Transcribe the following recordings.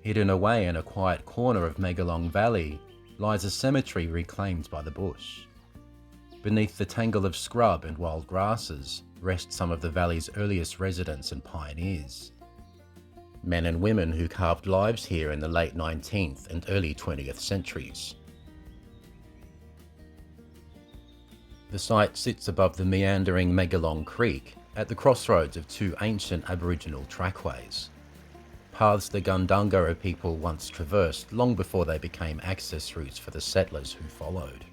Hidden away in a quiet corner of Megalong Valley lies a cemetery reclaimed by the bush. Beneath the tangle of scrub and wild grasses rest some of the valley's earliest residents and pioneers. Men and women who carved lives here in the late 19th and early 20th centuries. The site sits above the meandering Megalong Creek at the crossroads of two ancient Aboriginal trackways, paths the Gundungurra people once traversed long before they became access routes for the settlers who followed.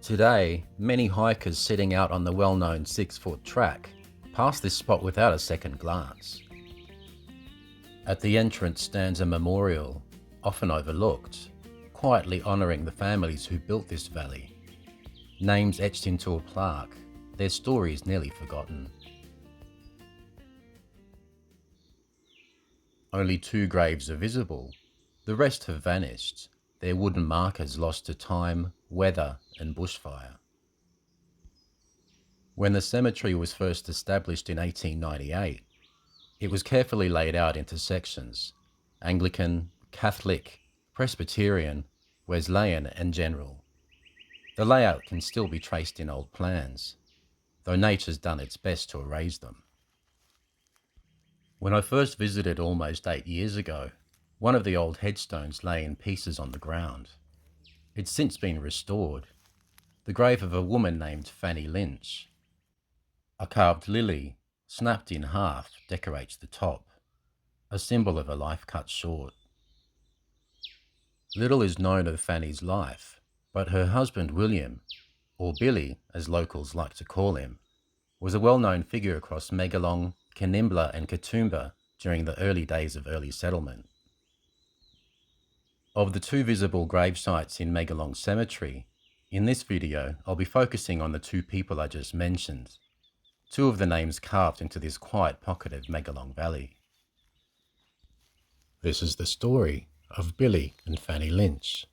Today, many hikers setting out on the well-known 6-foot track pass this spot without a second glance. At the entrance stands a memorial, often overlooked, quietly honouring the families who built this valley. Names etched into a plaque, their stories nearly forgotten. Only 2 graves are visible. The rest have vanished, their wooden markers lost to time, weather and bushfire. When the cemetery was first established in 1898, it was carefully laid out into sections: Anglican, Catholic, Presbyterian, Wesleyan and General. The layout can still be traced in old plans, though nature's done its best to erase them. When I first visited almost 8 years ago, one of the old headstones lay in pieces on the ground. It's since been restored. The grave of a woman named Fanny Lynch. A carved lily, snapped in half, decorates the top, a symbol of a life cut short. Little is known of Fanny's life, but her husband William, or Billy as locals like to call him, was a well-known figure across Megalong, Kanimbla and Katoomba during the early days of early settlement. Of the 2 visible grave sites in Megalong Cemetery, in this video I'll be focusing on the 2 people I just mentioned, 2 of the names carved into this quiet pocket of Megalong Valley. This is the story of Billy and Fanny Lynch.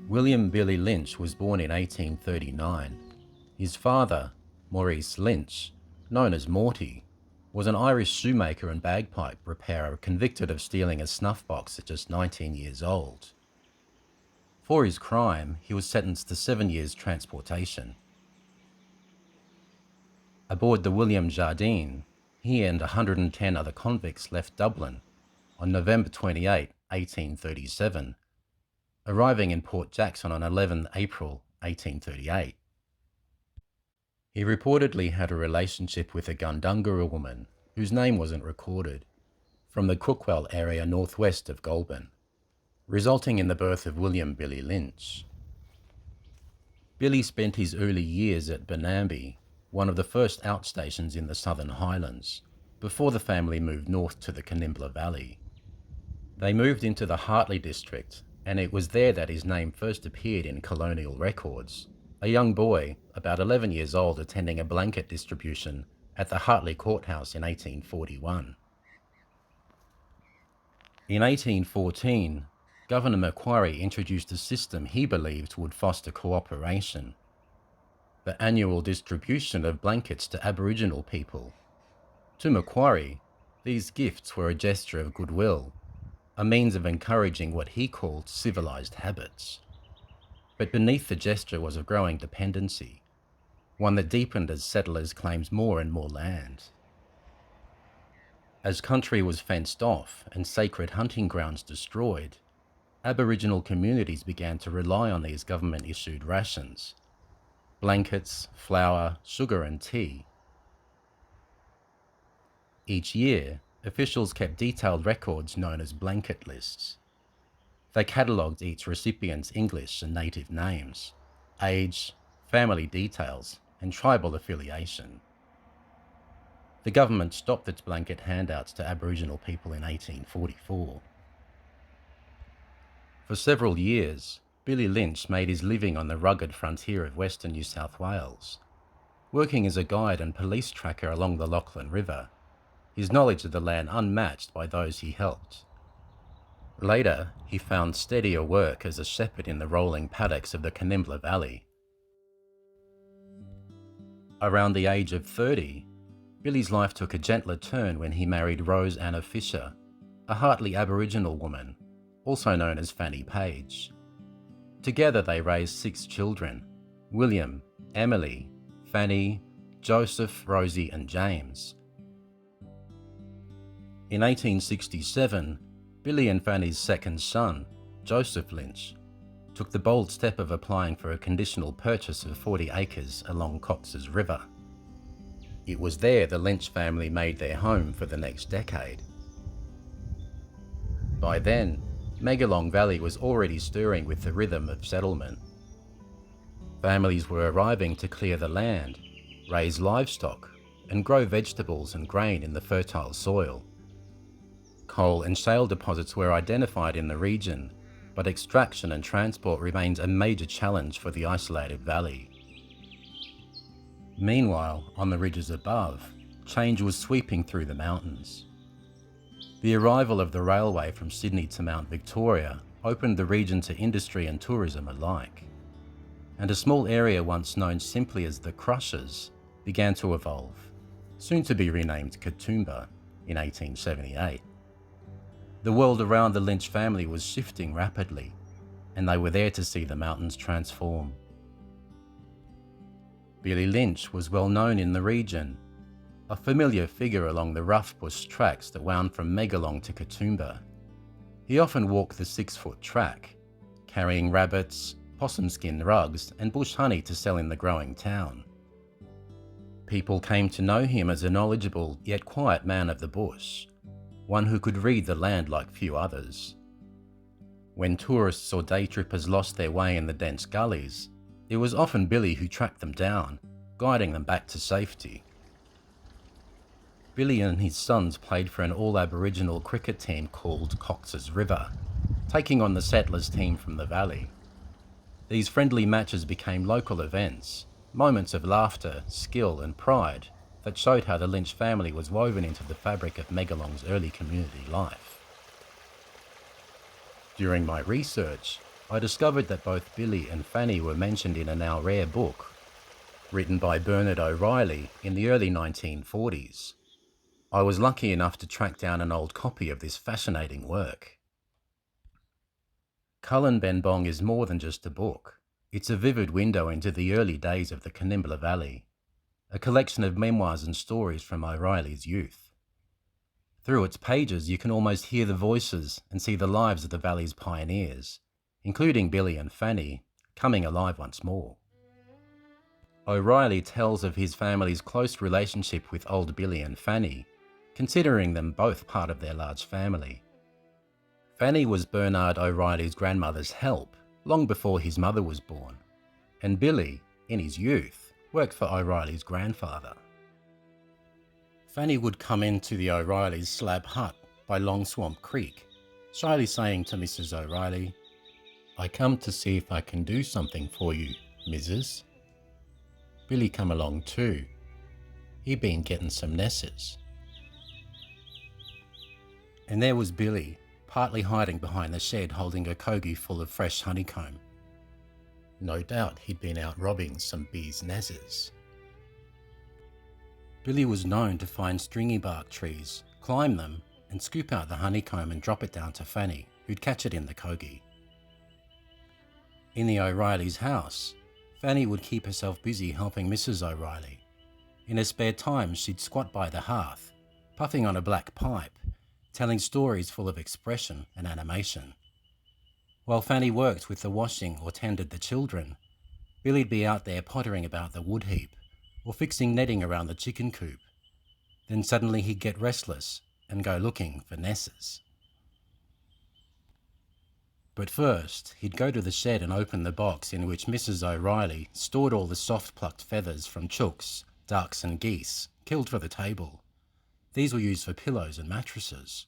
William Billy Lynch was born in 1839. His father, Maurice Lynch, known as Morty, was an Irish shoemaker and bagpipe repairer convicted of stealing a snuff box at just 19 years old. For his crime, he was sentenced to 7 years transportation. Aboard the William Jardine, he and 110 other convicts left Dublin on November 28, 1837, arriving in Port Jackson on 11 April 1838. He reportedly had a relationship with a Gundungurra woman, whose name wasn't recorded, from the Cookwell area northwest of Goulburn, resulting in the birth of William Billy Lynch. Billy spent his early years at Bernambi, one of the first outstations in the Southern Highlands, before the family moved north to the Kanimbla Valley. They moved into the Hartley district, and it was there that his name first appeared in colonial records, a young boy, about 11 years old, attending a blanket distribution at the Hartley Courthouse in 1841. In 1814, Governor Macquarie introduced a system he believed would foster cooperation: the annual distribution of blankets to Aboriginal people. To Macquarie, these gifts were a gesture of goodwill, a means of encouraging what he called civilized habits. But beneath the gesture was a growing dependency, one that deepened as settlers claimed more and more land. As country was fenced off and sacred hunting grounds destroyed, Aboriginal communities began to rely on these government-issued rations: blankets, flour, sugar and tea. Each year, officials kept detailed records known as blanket lists. They catalogued each recipient's English and native names, age, family details, and tribal affiliation. The government stopped its blanket handouts to Aboriginal people in 1844. For several years, Billy Lynch made his living on the rugged frontier of western New South Wales, working as a guide and police tracker along the Lachlan River, his knowledge of the land unmatched by those he helped. Later, he found steadier work as a shepherd in the rolling paddocks of the Kanimbla Valley. Around the age of 30, Billy's life took a gentler turn when he married Rose Anna Fisher, a Hartley Aboriginal woman, also known as Fanny Page. Together they raised 6 children: William, Emily, Fanny, Joseph, Rosie and James. In 1867, Billy and Fanny's second son, Joseph Lynch, took the bold step of applying for a conditional purchase of 40 acres along Cox's River. It was there the Lynch family made their home for the next decade. By then, Megalong Valley was already stirring with the rhythm of settlement. Families were arriving to clear the land, raise livestock, and grow vegetables and grain in the fertile soil. Coal and shale deposits were identified in the region, but extraction and transport remains a major challenge for the isolated valley. Meanwhile, on the ridges above, change was sweeping through the mountains. The arrival of the railway from Sydney to Mount Victoria opened the region to industry and tourism alike, and a small area once known simply as the Crushers began to evolve, soon to be renamed Katoomba in 1878. The world around the Lynch family was shifting rapidly, and they were there to see the mountains transform. Billy Lynch was well known in the region, a familiar figure along the rough bush tracks that wound from Megalong to Katoomba. He often walked the 6-foot track, carrying rabbits, possum skin rugs and bush honey to sell in the growing town. People came to know him as a knowledgeable yet quiet man of the bush, one who could read the land like few others. When tourists or day trippers lost their way in the dense gullies, it was often Billy who tracked them down, guiding them back to safety. Billy and his sons played for an all-Aboriginal cricket team called Cox's River, taking on the settlers' team from the valley. These friendly matches became local events, moments of laughter, skill and pride that showed how the Lynch family was woven into the fabric of Megalong's early community life. During my research, I discovered that both Billy and Fanny were mentioned in a now rare book, written by Bernard O'Reilly in the early 1940s. I was lucky enough to track down an old copy of this fascinating work. Cullen Benbong is more than just a book. It's a vivid window into the early days of the Kanimbla Valley, a collection of memoirs and stories from O'Reilly's youth. Through its pages, you can almost hear the voices and see the lives of the valley's pioneers, including Billy and Fanny, coming alive once more. O'Reilly tells of his family's close relationship with Old Billy and Fanny, considering them both part of their large family. Fanny was Bernard O'Reilly's grandmother's help long before his mother was born, and Billy, in his youth, worked for O'Reilly's grandfather. Fanny would come into the O'Reillys' slab hut by Long Swamp Creek, shyly saying to Mrs. O'Reilly, "I come to see if I can do something for you, Mrs." Billy come along too. He been getting some nesses. And there was Billy, partly hiding behind the shed holding a kogi full of fresh honeycomb. No doubt he'd been out robbing some bees' nezzes. Billy was known to find stringy bark trees, climb them, and scoop out the honeycomb and drop it down to Fanny, who'd catch it in the kogi. In the O'Reillys' house, Fanny would keep herself busy helping Mrs. O'Reilly. In her spare time, she'd squat by the hearth, puffing on a black pipe, telling stories full of expression and animation. While Fanny worked with the washing or tended the children, Billy'd be out there pottering about the wood heap or fixing netting around the chicken coop. Then suddenly he'd get restless and go looking for nesses. But first, he'd go to the shed and open the box in which Mrs. O'Reilly stored all the soft-plucked feathers from chooks, ducks and geese killed for the table. These were used for pillows and mattresses.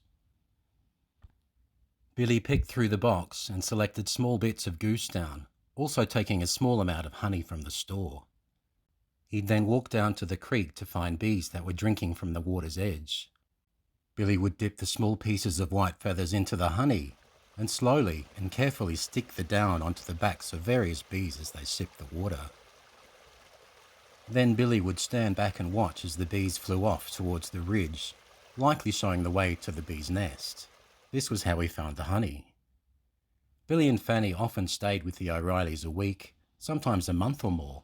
Billy picked through the box and selected small bits of goose down, also taking a small amount of honey from the store. He'd then walk down to the creek to find bees that were drinking from the water's edge. Billy would dip the small pieces of white feathers into the honey and slowly and carefully stick the down onto the backs of various bees as they sipped the water. Then Billy would stand back and watch as the bees flew off towards the ridge, likely showing the way to the bee's nest. This was how he found the honey. Billy and Fanny often stayed with the O'Reillys a week, sometimes a month or more,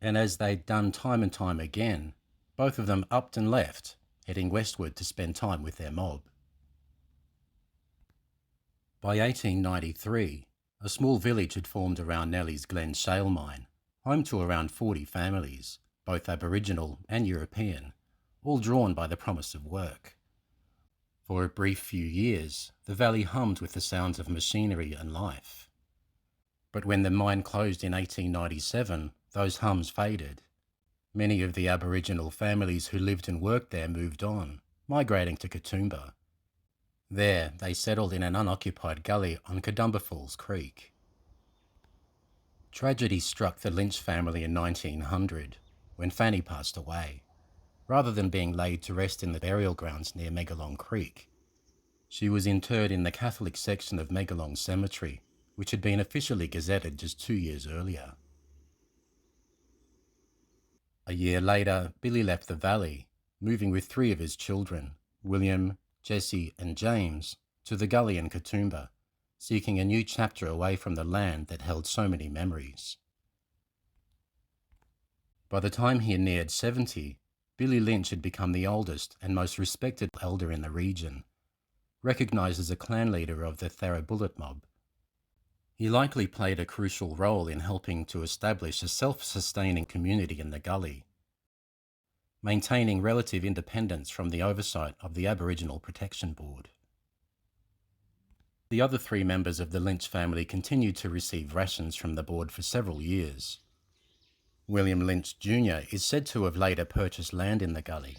and as they'd done time and time again, both of them upped and left, heading westward to spend time with their mob. By 1893, a small village had formed around Nellie's Glen shale mine, home to around 40 families, both Aboriginal and European, all drawn by the promise of work. For a brief few years, the valley hummed with the sounds of machinery and life. But when the mine closed in 1897, those hums faded. Many of the Aboriginal families who lived and worked there moved on, migrating to Katoomba. There, they settled in an unoccupied gully on Kanimbla Falls Creek. Tragedy struck the Lynch family in 1900, when Fanny passed away. Rather than being laid to rest in the burial grounds near Megalong Creek, she was interred in the Catholic section of Megalong Cemetery, which had been officially gazetted just 2 years earlier. A year later, Billy left the valley, moving with 3 of his children, William, Jesse and James, to the gully in Katoomba, seeking a new chapter away from the land that held so many memories. By the time he neared 70, Billy Lynch had become the oldest and most respected elder in the region, recognised as a clan leader of the Tharabullet mob. He likely played a crucial role in helping to establish a self-sustaining community in the gully, maintaining relative independence from the oversight of the Aboriginal Protection Board. The other 3 members of the Lynch family continued to receive rations from the board for several years. William Lynch Jr. is said to have later purchased land in the gully,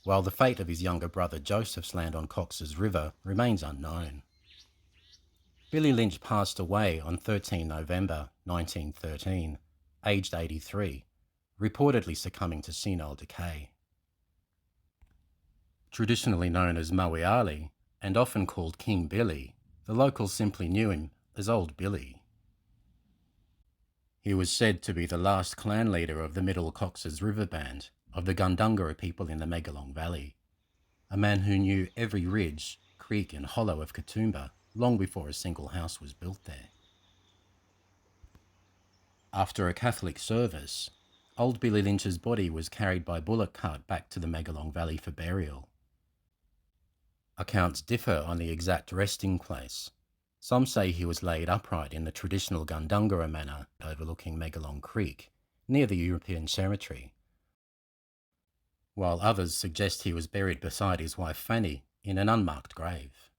while the fate of his younger brother Joseph's land on Cox's River remains unknown. Billy Lynch passed away on 13 November 1913, aged 83, reportedly succumbing to senile decay. Traditionally known as Mawialli and often called King Billy, the locals simply knew him as Old Billy. He was said to be the last clan leader of the Middle Cox's River Band of the Gundungurra people in the Megalong Valley, a man who knew every ridge, creek and hollow of Katoomba long before a single house was built there. After a Catholic service, Old Billy Lynch's body was carried by bullock cart back to the Megalong Valley for burial. Accounts differ on the exact resting place. Some say he was laid upright in the traditional Gundungurra manner overlooking Megalong Creek, near the European cemetery, while others suggest he was buried beside his wife Fanny in an unmarked grave.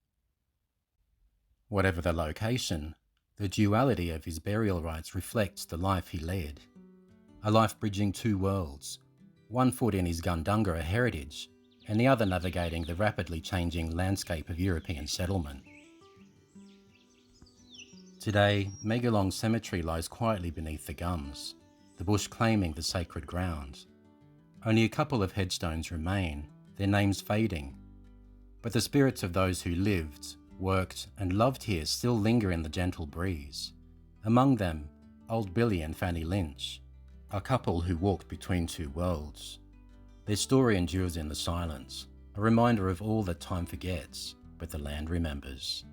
Whatever the location, the duality of his burial rites reflects the life he led. A life bridging 2 worlds, one foot in his Gundungurra heritage and the other navigating the rapidly changing landscape of European settlement. Today, Megalong Cemetery lies quietly beneath the gums, the bush claiming the sacred ground. Only a couple of headstones remain, their names fading, but the spirits of those who lived, worked and loved here still linger in the gentle breeze. Among them, Old Billy and Fanny Lynch, a couple who walked between 2 worlds. Their story endures in the silence, a reminder of all that time forgets, but the land remembers.